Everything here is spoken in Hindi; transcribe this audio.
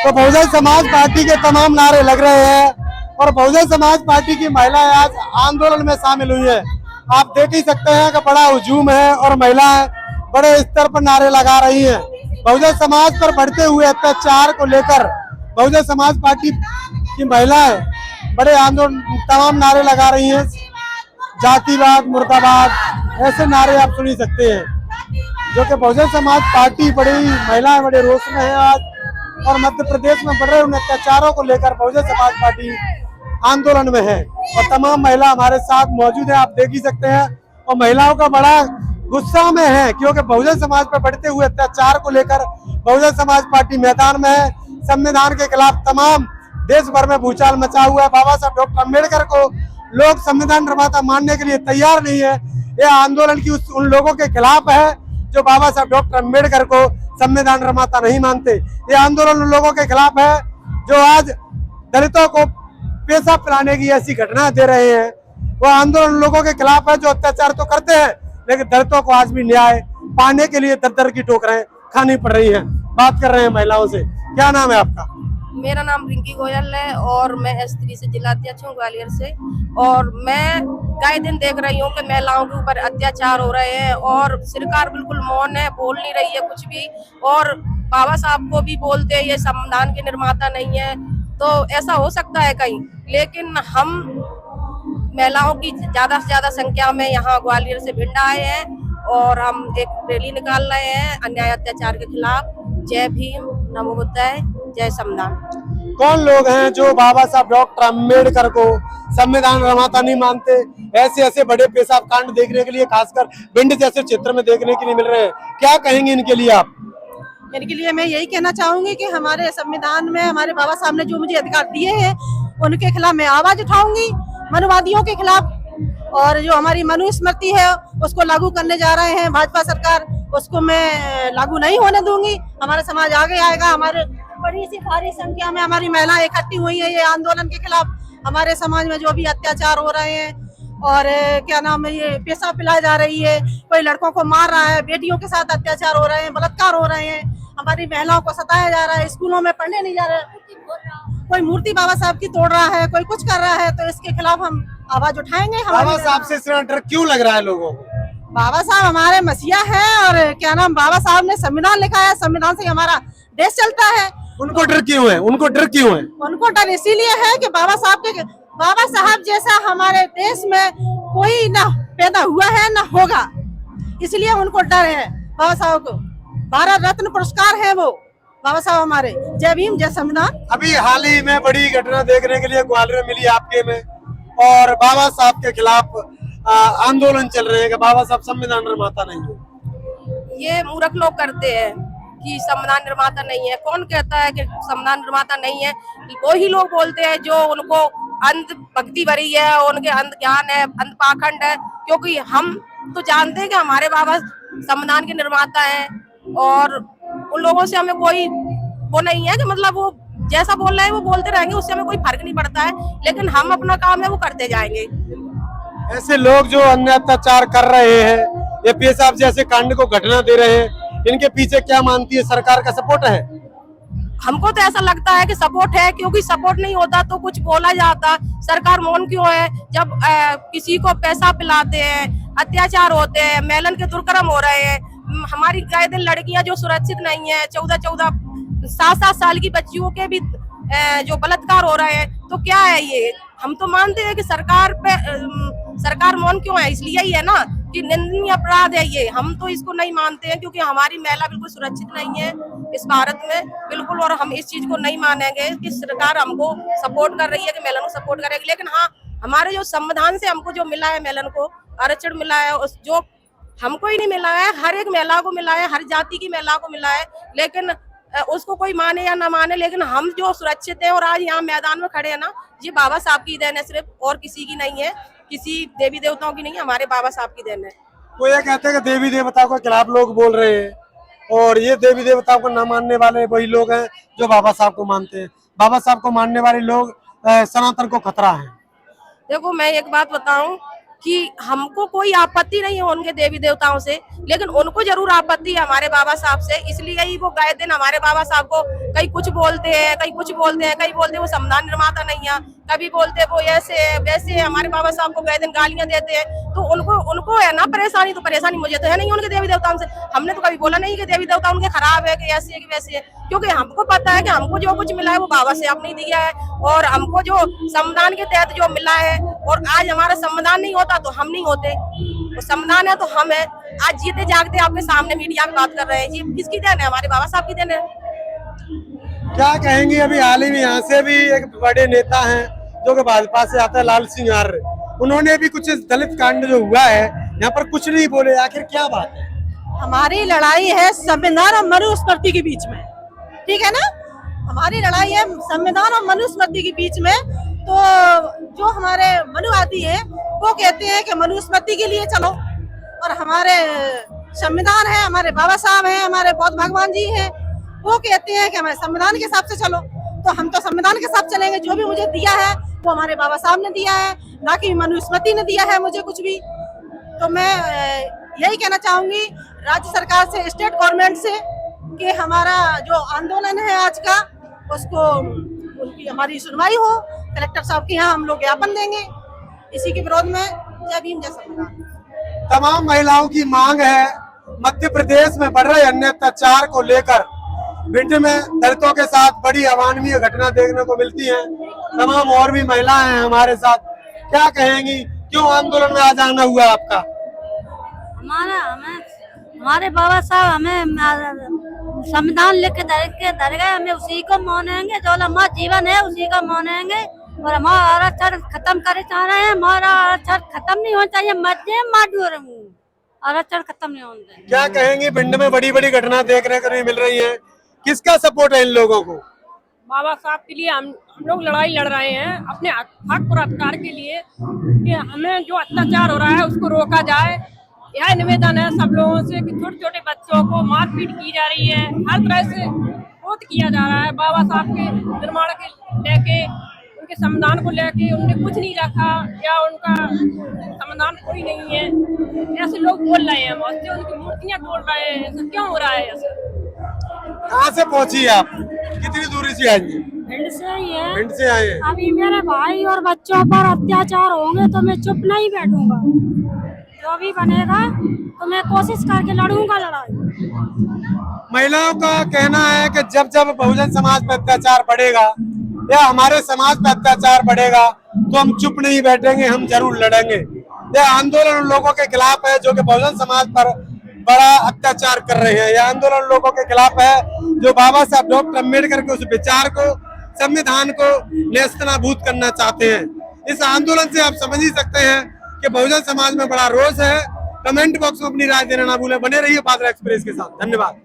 तो बहुजन समाज पार्टी के तमाम नारे लग रहे हैं और बहुजन समाज पार्टी की महिलाएं आज आंदोलन में शामिल हुई है। आप देख ही सकते हैं कि बड़ा हुजूम है और महिलाएं बड़े स्तर पर नारे लगा रही हैं। बहुजन समाज पर बढ़ते हुए अत्याचार को लेकर बहुजन समाज पार्टी की महिलाएं बड़े आंदोलन तमाम नारे लगा रही हैं। जातिवाद मुर्दाबाद ऐसे नारे आप सुन ही सकते हैं, जो कि बहुजन समाज पार्टी बड़ी महिलाएं बड़े रोष में है आज। और मध्य प्रदेश में बढ़ रहे उन अत्याचारों को लेकर बहुजन समाज पार्टी आंदोलन में है और तमाम महिला हमारे साथ मौजूद है, आप देख ही सकते हैं। और महिलाओं का बड़ा गुस्सा में है क्योंकि बहुजन समाज पर बढ़ते हुए अत्याचार को लेकर बहुजन समाज पार्टी मैदान में है। संविधान के खिलाफ तमाम देश भर में भूचाल मचा हुआ है। बाबा साहब डॉक्टर अम्बेडकर को लोग संविधान निर्माता मानने के लिए तैयार नहीं है। यह आंदोलन की उन लोगों के खिलाफ है जो बाबा साहब डॉक्टर अम्बेडकर को संविधान निर्माता नहीं मानते। ये आंदोलन उन लोगों के खिलाफ है जो आज दलितों को पैसा पिलाने की ऐसी घटना दे रहे हैं। वो आंदोलन उन लोगों के खिलाफ है जो अत्याचार तो करते हैं लेकिन दलितों को आज भी न्याय पाने के लिए दर दर की ठोकरें खानी पड़ रही हैं। बात कर रहे हैं महिलाओं से। क्या नाम है आपका? मेरा नाम रिंकी गोयल है और मैं S3 से जिला अध्यक्ष हूँ ग्वालियर से। और मैं कई दिन देख रही हूँ कि महिलाओं के ऊपर अत्याचार हो रहे हैं और सरकार बिल्कुल मौन है, बोल नहीं रही है कुछ भी। और बाबा साहब को भी बोलते हैं ये संविधान के निर्माता नहीं है, तो ऐसा हो सकता है कहीं। लेकिन हम महिलाओं की ज्यादा से ज्यादा संख्या में यहाँ ग्वालियर से भिंड आए हैं और हम एक रैली निकाल रहे हैं अन्याय अत्याचार के खिलाफ। जय भीम, नमो बुद्धाय, जय संविधान। कौन लोग हैं जो बाबा साहब डॉक्टर अम्बेडकर को संविधान निर्माता नहीं मानते? ऐसे ऐसे बड़े पेशाब कांड देखने के लिए खासकर भिंड जैसे क्षेत्र में देखने के लिए मिल रहे हैं, क्या कहेंगे इनके लिए आप? इनके लिए मैं यही कहना चाहूंगी कि हमारे संविधान में हमारे बाबा साहब ने जो मुझे अधिकार दिए हैं उनके खिलाफ मैं आवाज उठाऊंगी, मनुवादियों के खिलाफ। और जो हमारी मनुस्मृति है उसको लागू करने जा रहे हैं भाजपा सरकार, उसको मैं लागू नहीं होने दूंगी। हमारा समाज आगे आएगा। हमारे बड़ी सी भारी संख्या में हमारी महिलाएं इकट्ठी हुई है ये आंदोलन के खिलाफ। हमारे समाज में जो भी अत्याचार हो रहे हैं और क्या नाम है, ये पैसा पिलाई जा रही है, कोई लड़कों को मार रहा है, बेटियों के साथ अत्याचार हो रहे हैं, बलात्कार हो रहे हैं, हमारी महिलाओं को सताया जा रहा है, स्कूलों में पढ़ने नहीं जा रहा है, कोई मूर्ति बाबा साहब की तोड़ रहा है, कोई कुछ कर रहा है, तो इसके खिलाफ हम आवाज उठाएंगे। बाबा साहब से इतना डर क्यों लग रहा है लोगों को? बाबा साहब हमारे मसीहा हैं और क्या नाम, बाबा साहब ने संविधान लिखा है, संविधान से हमारा देश चलता है। उनको डर क्यों है? उनको डर क्यों है? उनको डर इसीलिए है कि बाबा साहब जैसा हमारे देश में कोई ना पैदा हुआ है ना होगा, इसलिए उनको डर है बाबा साहब को। भारत रत्न पुरस्कार है वो बाबा साहब हमारे। जय भीम, जय संविधान। अभी हाल ही में बड़ी घटना देखने के लिए ग्वालियर में मिली आपके में, और बाबा साहब के खिलाफ आंदोलन चल रहे हैं कि बाबा साहब संविधान निर्माता नहीं है। ये मूर्ख लोग करते हैं कि संविधान निर्माता नहीं है। कौन कहता है कि संविधान निर्माता नहीं है? वही लोग बोलते हैं जो उनको अंध भक्ति भरी है, उनके अंध ज्ञान है, अंध पाखंड है। क्योंकि हम तो जानते हैं कि हमारे बाबा संविधान के निर्माता है और उन लोगों से हमें कोई वो नहीं है कि मतलब वो जैसा बोल रहे हैं वो बोलते रहेंगे, उससे हमें कोई फर्क नहीं पड़ता है। लेकिन हम अपना काम है वो करते जाएंगे। ऐसे लोग जो अन्य अत्याचार कर रहे हैं, ये पेशाब जैसे कांड को घटना दे रहे हैं, इनके पीछे क्या मानती है सरकार का सपोर्ट है? हमको तो ऐसा लगता है कि सपोर्ट है, क्योंकि सपोर्ट नहीं होता तो कुछ बोला जाता। सरकार मौन क्यों है? जब किसी को पैसा पिलाते हैं, अत्याचार होते हैं, मेलन के दुष्कर्म हो रहे हैं, हमारी गाय दिन लड़कियां जो सुरक्षित नहीं है, 14-14 7-7 साल की बच्चियों के भी जो बलात्कार हो रहे हैं, तो क्या है ये? हम तो मानते हैं कि सरकार मौन क्यों है? इसलिए ही है ना कि निंदनीय अपराध है ये। हम तो इसको नहीं मानते हैं क्योंकि हमारी महिला बिल्कुल सुरक्षित नहीं है इस भारत में बिल्कुल। और हम इस चीज को नहीं मानेंगे कि सरकार हमको सपोर्ट कर रही है कि महिला को सपोर्ट करेगी। लेकिन हाँ, हमारे जो संविधान से हमको जो मिला है, महिला को आरक्षण मिला है, उस जो हमको ही नहीं मिला है, हर एक महिला को मिला है, हर जाति की महिला को मिला है। लेकिन उसको कोई माने या ना माने, लेकिन हम जो सुरक्षित है और आज यहाँ मैदान में खड़े हैं ना, ये बाबा साहब की देन है, सिर्फ और किसी की नहीं है, किसी देवी देवताओं की नहीं, हमारे बाबा साहब की देन है। वो ये कहते हैं कि देवी देवताओं के खिलाफ लोग बोल रहे हैं, और ये देवी देवताओं को न मानने वाले वही लोग हैं जो बाबा साहब को मानते हैं। बाबा साहब को मानने वाले लोग सनातन को खतरा है। देखो, मैं एक बात बताऊं कि हमको कोई आपत्ति नहीं है उनके देवी देवताओं से, लेकिन उनको जरूर आपत्ति है हमारे बाबा साहब से। इसलिए ही वो गए दिन हमारे बाबा साहब को कहीं कुछ बोलते हैं, कहीं कुछ बोलते हैं, कहीं बोलते हैं वो संविधान निर्माता नहीं है, कभी बोलते हैं वो ऐसे है वैसे है। हमारे बाबा साहब को गए दिन गालियां देते हैं, तो उनको है ना परेशानी, तो परेशानी मुझे तो है नहीं उनके देवी देवताओं से। हमने तो कभी बोला नहीं कि देवी देवता उनके खराब है कि ऐसे है कि वैसे है, क्योंकि हमको पता है कि हमको जो कुछ मिला है वो बाबा से आपने दिया है, और हमको जो संविधान के तहत जो मिला है, और आज हमारा संविधान नहीं होता तो हम नहीं होते, तो संविधान है तो हम है। आज जीते जागते आपके सामने मीडिया में बात कर रहे हैं, ये किसकी देन है? हमारे बाबा साहब की देन है। क्या कहेंगी? अभी हाल ही में यहाँ से भी एक बड़े नेता हैं जो कि भाजपा से आता है, लाल सिंह आर्य, उन्होंने भी कुछ दलित कांड जो हुआ है यहाँ पर कुछ नहीं बोले, आखिर क्या बात है? हमारी लड़ाई है संविधान और मनुस्मृति के बीच में, ठीक है ना? हमारी लड़ाई है संविधान और मनुस्मृति के बीच में। तो जो हमारे मनुवादी हैं वो कहते हैं कि मनुस्मृति के लिए चलो, और हमारे संविधान है, हमारे बाबा साहब हैं, हमारे बौद्ध भगवान जी हैं, वो कहते हैं कि हमारे संविधान के हिसाब से चलो। तो हम तो संविधान के साथ चलेंगे, जो भी मुझे दिया है वो हमारे बाबा साहब ने दिया है, ना कि मनुस्मृति ने दिया है मुझे कुछ भी। तो मैं यही कहना चाहूंगी राज्य सरकार से, स्टेट गवर्नमेंट से, कि हमारा जो आंदोलन है आज का उसको उनकी हमारी सुनवाई हो। कलेक्टर साहब के यहाँ हम लोग ज्ञापन देंगे इसी के विरोध में। जय भीम जय संविधान। तमाम महिलाओं की मांग है, मध्य प्रदेश में बढ़ रहे अन्य अत्याचार को लेकर भिंड में दलितों के साथ बड़ी अमानवीय घटना देखने को मिलती है। तमाम और भी महिलाएं हैं हमारे साथ, क्या कहेंगी? क्यों आंदोलन में आज आना हुआ आपका? हमारे बाबा साहब हमें संविधान लिख के धर गए, हमें उसी को मानेंगे, जो हमारा जीवन है उसी को मानेंगे, और हमारा आरक्षण खत्म करे चाह रहे हैं। हमारा आरक्षण खत्म नहीं होना चाहिए, आरक्षण खत्म नहीं होना चाहिए। क्या कहेंगी? भिंड में बड़ी बड़ी घटना देखने को मिल रही है, किसका सपोर्ट है इन लोगों को? बाबा साहब के लिए हम लोग लड़ाई लड़ रहे हैं, अपने हक और अधिकार के लिए, कि हमें जो अत्याचार हो रहा है उसको रोका जाए। यह निवेदन है सब लोगों से कि छोटे छोटे बच्चों को मारपीट की जा रही है, हर तरह से विरोध किया जा रहा है। बाबा साहब के निर्माण के लेके, उनके संविधान को लेके उन्होंने कुछ नहीं रखा, या उनका संविधान कोई नहीं है, ऐसे लोग बोल रहे हैं। उनकी मूर्तियां तोड़ रहे हैं, ऐसा क्यों हो रहा है? ऐसा कहाँ से पहुंची आप? कितनी दूरी से आएंगे? भिंड से ही है। भिंड से आए हैं। अभी मेरे भाई और बच्चों पर अत्याचार होंगे तो मैं चुप नहीं बैठूंगा, जो भी बनेगा तो मैं कोशिश करके लड़ूंगा लड़ाई। महिलाओं का कहना है कि जब जब बहुजन समाज पर अत्याचार बढ़ेगा या हमारे समाज पर अत्याचार बढ़ेगा तो हम चुप नहीं बैठेंगे, हम जरूर लड़ेंगे। यह आंदोलन उन लोगों के खिलाफ है जो कि बहुजन समाज पर बड़ा अत्याचार कर रहे हैं। यह आंदोलन उन लोगों के खिलाफ है जो बाबा साहब डॉक्टर अम्बेडकर के उस विचार को, संविधान को नेस्तनाबूद करना चाहते हैं। इस आंदोलन से आप समझ ही सकते हैं कि बहुजन समाज में बड़ा रोष है। कमेंट बॉक्स में अपनी राय देना ना भूलें। बने रहिए बादल एक्सप्रेस के साथ। धन्यवाद।